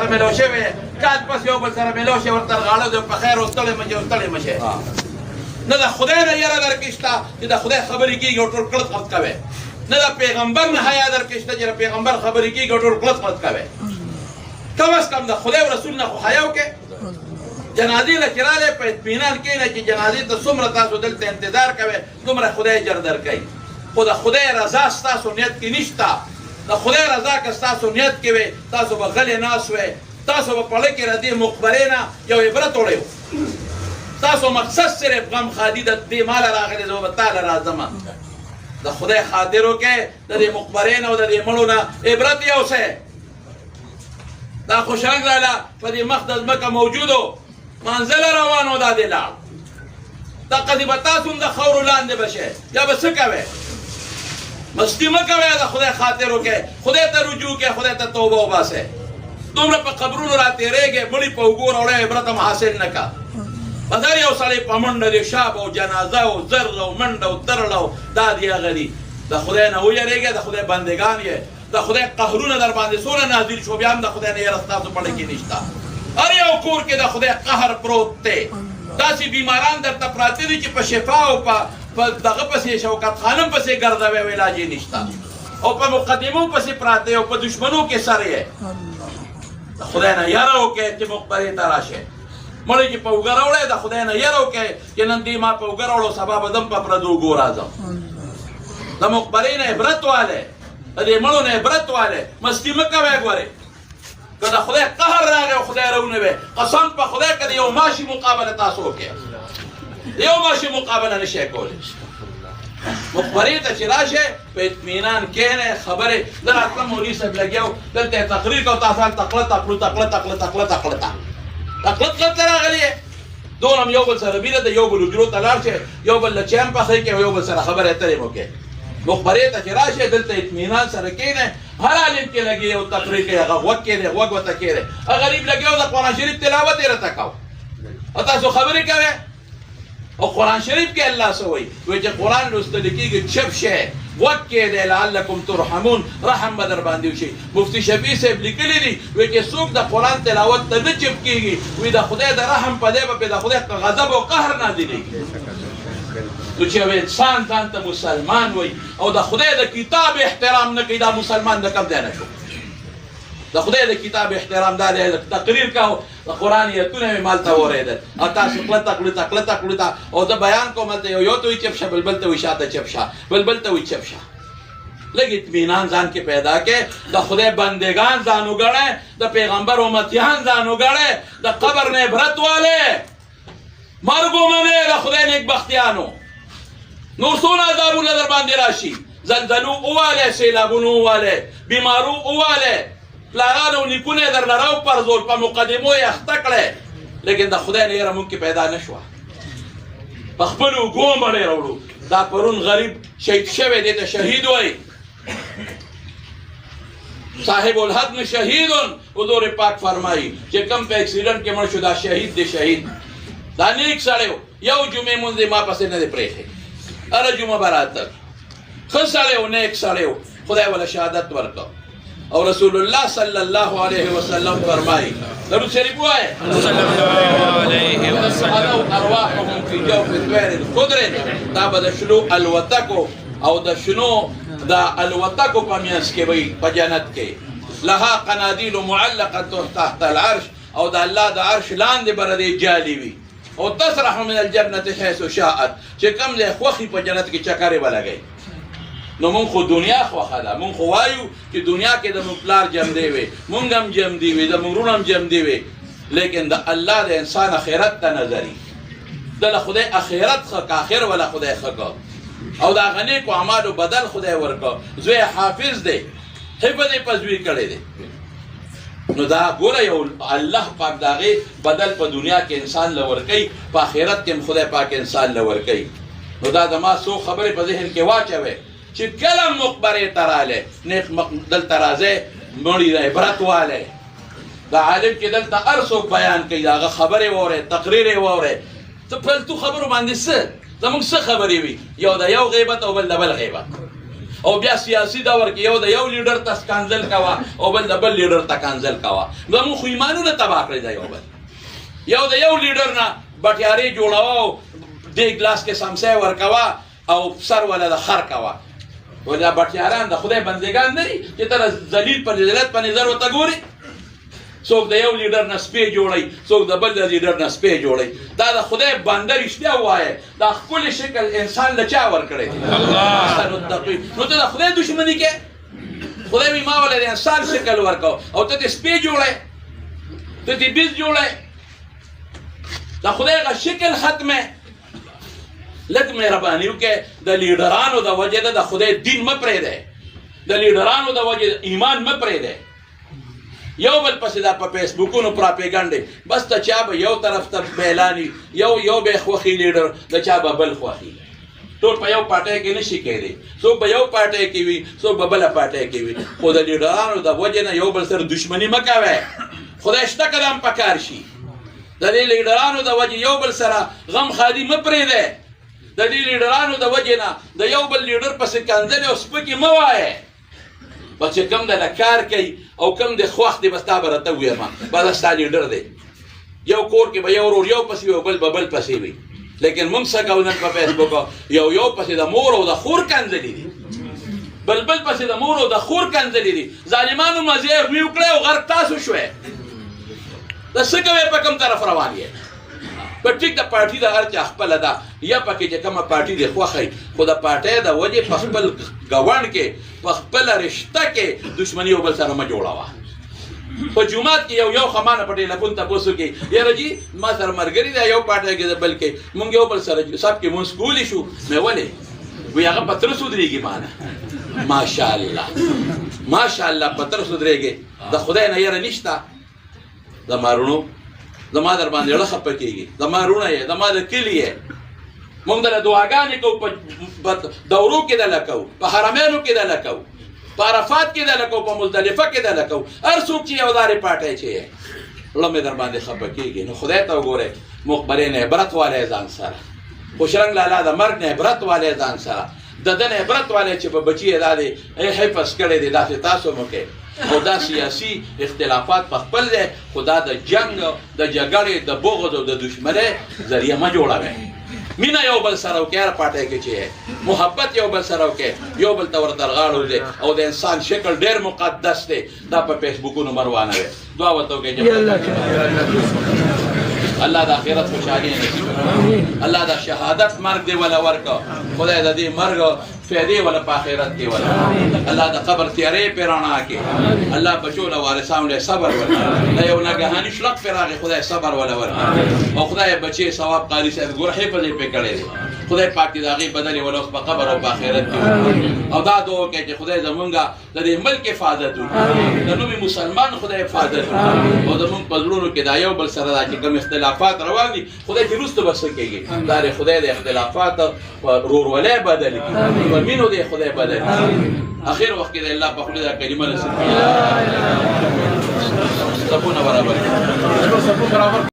سره ملو شوی کال پس یو بل سره ملو شي ورته غاړه د په خیر او ستړی مجه ستړی مشه نه د خدای نه یاره درکشته چې د خدای خبرې کېږي او ټول کړت قرت کوي نه د پیغمبر نه حیا درکشته چې د پیغمبر خبرې کېږي او ټول کړت قرت کوي کم از کم د خدای او رسول نه خو حیا وکړي جنازې له چې راغلی په اطمینان کښېنه چې جنازې ته څومره تاسو دلته انتظار کوئ دومره خدای اجر درکوي خو د خدای رضا ستاسو نیت کې نشته د خدای رضا که ستاسو نیت کې وي تاسو به غلې ناست وئ تاسو به په اړه کې د دې مقبرې نه یو عبرت وړی تاسو مقصد صرف غم خادي د دې ماله راغلی زه به تاله راځم د خدای خاطر وکړئ د دې مقبرې نه او د دې مړو نه عبرت یوسئ دا خوشنګ راله په دې مخ د ځمکه موجودو منزل روانو دا دی لاړ دقه دې به تاسو هم د خاورو لاندې به شئ یا به څه کوئ مستی مه کوئ د خدای خاطر وکړئ خدای ته رجوع کړئ خدای ته توبه وباسئ دومره په قبرونو راتېرېږئ مړي په اوږو راوړئ عبرت هم حاصل نه کا په هر یو سړی په منډه دی شاب او جنازه او زر او منډه او ترړ او دا دی هغه دي د خدای نه ویرېږئ د خدای بندګان یې د خدای قهرونه در باندې څونه نازل شو بیا هم د خدای نه یره ستاسو په اړه کې نشته هر یو کور کې د خدای قهر پروت دی داسې بیماران درته پراته دي چې په شفا او په دغه پسې شوکت خانم پسې ګرځوي او علاج یې نشته او په مقدمو پسې پراته او په دشمنو کې سر یې د خدای نه یره وکړئ چې مقبرې ته راشئ مړی چې په اوږه راوړی د خدای نه یره وکړئ چې نن دې ما په اوږه راوړو سبا به دم په پردو اوږو راځم د مقبرې نه عبرت والی د دې مړو نه عبرت والی مستي مه کوئ ګورئ که د خدای قهر راغی او خدای راونوی قسم په خدای که د یو ماشي مقابله تاسو وکړئ د یو ماشي مقابله نشئ کولی مقبرې ته چې راشئ په اطمینان کښېنئ خبرې زه راتلم مولوي صاحب لګیا و دلته یې تقریر کو تاسو هلته قلط راغلي یې دونه هم یو بل سره بیره ده یو بل حجرو ته لاړ شئ یو بل له چایم پخی کړئ او یو بل سره خبرې اترې مو کړئ مقبرې ته چې راشئ دلته اطمینان سره کښېنئ هر عالم کې لګي او تقریر کوي هغه غوږ کېدی غوږ ورته کېدی هغه غریب لګیا و د قرآن شریف تلاوت یې راته کو او تاسو خبرې کوئ او قرآن شریف کې الله څه وایي وایي چې قرآن لوستل کېږي چپ شئ غوږ کېدی لعلکم ترحمون رحم به در باندې وشي مفتي شفیع صاحب لیکلي دي وایي چې څوک د قرآن تلاوت ته نه چپ کېږي وایي د خدای د رحم په دی به د خدای غضب او قهر نازلېږي نو چې یو انسان ځان ته مسلمان وایي او د خدای د کتاب احترام نه کوي دا مسلمان د کوم ځای نه شو د خدای د کتاب احترام دا دی تقریر کو د قرآن ایتونه مې مالته واورېدل او تاسو کړه او زه بیان کوم هلته یو ته وایي چپ شه بلبل ته وایي شاته چپ شه بلبل ته وایي چپ شه لږ اطمینان ځان کې پیدا کړئ د خدای بندګان ځان وګڼئ د پیغمبر امتیان ځان وګڼئ د قبر نه عبرت والئ مرګ ومنئ د خدای نیکبختیانو نور څونه عذابونه در باندې راشي زلزلو ووالئ سیلابونو ووالئ بیمارو ووالئ پلارانو نیکونه یې درله راوپرځول په مقدمو یې اخته کړی لیکن د خدای نه یره مونږ کې پیدا نه شوه په خپلو اوږو مړی راوړو دا پرون غریب شهید شوی دی ته شهید وایي صاحب الحد شهید حضور پاک فرمایي چې کوم په اکسیډنټ کې مړ شو دا شهید دی شهید دا نیک سړی و یو جمعې مونځ یې ما پسې نه دی پرېښی هره جمعه به راتلل ښه سړی و نیک سړی و خدای وله شهادت ورکړ او رسول الله صلی الله علیه وسلم فرمایي درود شریف وایه صلی الله علیه وسلم ارواحهم فی جوف طیر خضر دا به د شنو الوتکو او د شنو د الوتکو په منځ کې وي په جنت کې لها قنادیل معلقه تحت العرش او د الله د عرش لاندې به د جالي وي او تسرح من الجنة حيث شاءت چې کوم ځای خوښي په جنت کې چکرې به لګوي نو مونږ خو دنیا خوښه ده مونږ خو وایو چې دنیا کې د مونږ پلار جمدی وي مونږ هم جمدي وي د مونږ وروڼه هم جمدي وي لیکن د الله د انسان اخرت ته نظري د له خدای اخرت ښه که آخر وله خدای ښه که او د هغه نیکو اعمالو بدل خدای ورکړه زوی حافظ دی حفظ یې په زوی کړی دی نو دا ګوره یو الله پاک د هغې بدل په دنیا کې انسان له ورکوي په آخرت کې هم خدای پاک انسان له ورکوي نو دا زما څو خبرې په ذهن کې واچوئ چې کله مقبرې ته رالی نیک دلته راځئ مړي د عبرت والی د عالم کې دلته هر څوک بیان کوي د هغه خبرې واورئ تقریر یې واورئ ته فلتو خبرو باندې څه زموږ څه خبرې وي یو د یو غیبت او بل د بل غیبت او بیا سیاسي دور کې یو د یو لیډر ته سکانزل کوه او بل د بل لیډر ته کانزل کوه زموږ خو ایمانونه تباه کړی دا یو بل یو د یو لیډر نه بټیارې جوړوه او دې ګلاس کې سمسۍ ورکوه او سر ولا د خر کوه و دا بټیاران د خدای بندګان نه دي چې ته ذلیل په ذلت په نظر ورته ګورې څوک د یو لیډر نه سپی جوړوي څوک د بل د لیډر نه سپی جوړوي دا د خدای بنده رښتیا ووایه دا ښکلی شکل انسان له چا ورکړی دی نو ته د خدای دشمني کې خدای وایي ما وله د انسان شکل ورکو او ته د سپی جوړی ته د بیز جوړی د خدای هغه شکل ختمه لږ مهرباني وکړئ د لیډرانو د وجې د خدای دین مه پرېږدئ د لیډرانو د وجې ایمان مه پرېږدئ یو بل پسې دا په فیسبوکونو پراپیګنډې بس ته چا به یو طرف ته اعلاني یو به خوښي لیډر د چا به بل خوښي ټول په یو پارټۍ کې نشي کېدی څوک به یو پارټۍ کې وي څوک به بله پارټۍ کې وي خو د لیډرانو د وجې نه یو بل سره دشمني مه کوئ خدای شته قدم پکار شي د دې لیډرانو د وجې یو بل سره غم خادي مه پرېږدئ د دې لیډرانو د وجې نه د یو بل لیډر پسې کنځلې او سپکې مه وایئ بس چې کوم د کار کوي او کوم د خوښ دی بس تا به راته ووایم بس ستا لیډر دی یو کور کې به یو ورور یو پسې وي او بل به بل پسې وي لیکن موږ څه کوو نن په فیسبوک یو پسې د مور او د خور کنځلې دي بل پسې د مور او د خور کنځلې دي ظالمانو مزې روی وکړی او غرق تاسو شوی د څه کوې په کوم طرف روان یې په ټیک د پارټي د هر چا خپله ده یا پکې چې کومه پارټي دې خوښوي خو د پارټۍ د وجې په خپل ګاونډ کې په خپله رشته کې دشمني یو بل سره مه جوړوه په جومات کې یو خمانه په ټیلیفون تپوس وکړي یاره جي ما سره ملګري دی یو پارټۍ کې د بل کې مونږ یو بل سره سب کې مونځ کولی شو مې ولې وایي هغه په تره سودرېږي مانه ماشاءالله په تره سودرېږي د خدای نه یره نشته زما رونو زما در باندې زړه خفه کېږي زما رونه یې زما د کلي یې موږ دله دعاګانې کوو په دورو کې دله کوو په حرمینو کې دله کوو په عرفات کې دله کوو په مزدلفه کې دله کوو هر څوک چې یو دارې پاټی چې یې زړه مې در باندې خفه کېږي نو خدای ته وګورئ مخبرې نه عبرت والی ځان سره خوشرنګ لالا د مرګ نه عبرت والی ځان سره د ده نه عبرت والی چې په بچي یې دا دی حفظ کړی دی داسې تاسو مو کوئ خو دا سیاسي اختلافات په خپل دی خو دا د جنګ د جګړې د بغض او د دشمنۍ ذریعه مه جوړوئ مینه یو بل سره وکړئ هر پاټۍ کې چې محبت یو بل سره وکړئ یو بل ته ورته غاړه دی او د انسان شکل ډېر مقدس دی دا په فیسبوکونو مه روانوئ دعا ورته وکړئ الله د آخرت خوشحالي نصیب کړي الله د شهادت مرګ دی ولا ورکړه خدای د دې مرګ فائدې ولا په آخرت کې ولا الله د قبر تیارې پې رڼا کړي الله بچو له وارثانو له صبر ورکړي د یو ناګهاني شلق پې راغی خدای صبر ولا ورکړي او خدای بچي ثواب قاري صاحب ګور حفظ یې پې کړی دی خدای پاک دې د هغې بدلې ولا اوس په قبر او په آخرت کې او دا دعا وکړئ چې خدای زمونږ د دې ملک حفاظت وکړي د نومي مسلمان خدای حفاظت وکړي او زمونږ په زړونو کې دا یو بل سره دا چې کوم اختلافات روان دي خدای چې وروسته به څه کېږي دا د خدای د اختلافات په ورورولۍ بدل کړي په مینو دې خدای بدل کړي اخر وخت کې د الله په خوله دا کلمه نصیب کړي صفونه برابر